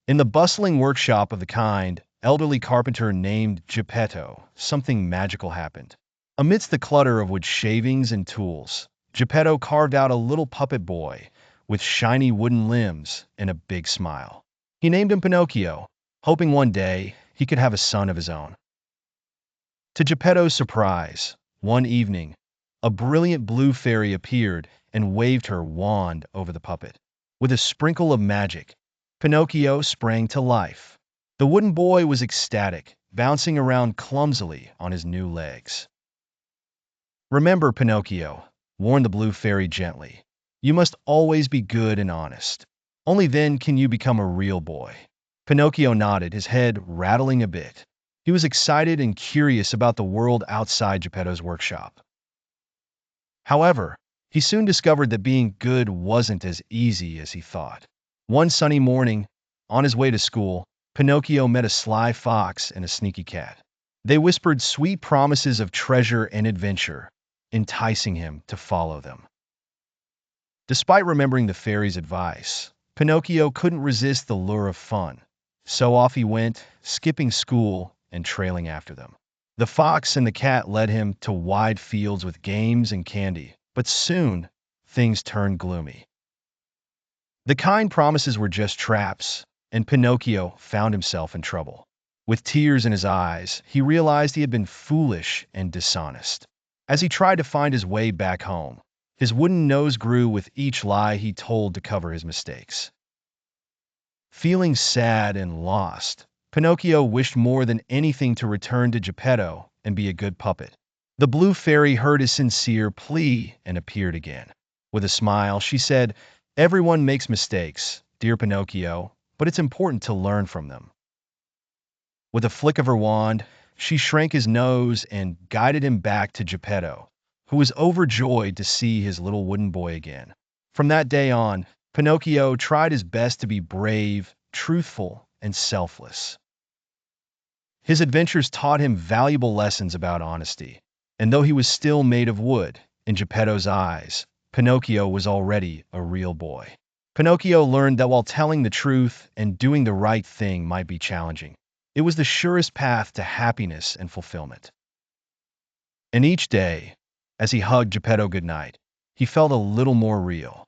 In the bustling workshop of the kind, elderly carpenter named Geppetto, something magical happened. Amidst the clutter of wood shavings and tools, Geppetto carved out a little puppet boy with shiny wooden limbs and a big smile. He named him Pinocchio, hoping one day he could have a son of his own. To Geppetto's surprise, one evening, a brilliant blue fairy appeared and waved her wand over the puppet. With a sprinkle of magic, Pinocchio sprang to life. The wooden boy was ecstatic, bouncing around clumsily on his new legs. "Remember, Pinocchio," warned the blue fairy gently, "you must always be good and honest. Only then can you become a real boy." Pinocchio nodded, his head rattling a bit. He was excited and curious about the world outside Geppetto's workshop. However, he soon discovered that being good wasn't as easy as he thought. One sunny morning, on his way to school, Pinocchio met a sly fox and a sneaky cat. They whispered sweet promises of treasure and adventure, enticing him to follow them. Despite remembering the fairy's advice, Pinocchio couldn't resist the lure of fun, so off he went, skipping school and trailing after them. The fox and the cat led him to wide fields with games and candy, but soon things turned gloomy. The kind promises were just traps, and Pinocchio found himself in trouble. With tears in his eyes, he realized he had been foolish and dishonest. As he tried to find his way back home, his wooden nose grew with each lie he told to cover his mistakes. Feeling sad and lost, Pinocchio wished more than anything to return to Geppetto and be a good puppet. The blue fairy heard his sincere plea and appeared again. With a smile, she said, "Everyone makes mistakes, dear Pinocchio, but it's important to learn from them." With a flick of her wand, she shrank his nose and guided him back to Geppetto, who was overjoyed to see his little wooden boy again. From that day on, Pinocchio tried his best to be brave, truthful, and selfless. His adventures taught him valuable lessons about honesty, and though he was still made of wood, in Geppetto's eyes, Pinocchio was already a real boy. Pinocchio learned that while telling the truth and doing the right thing might be challenging, it was the surest path to happiness and fulfillment. And each day, as he hugged Geppetto goodnight, he felt a little more real.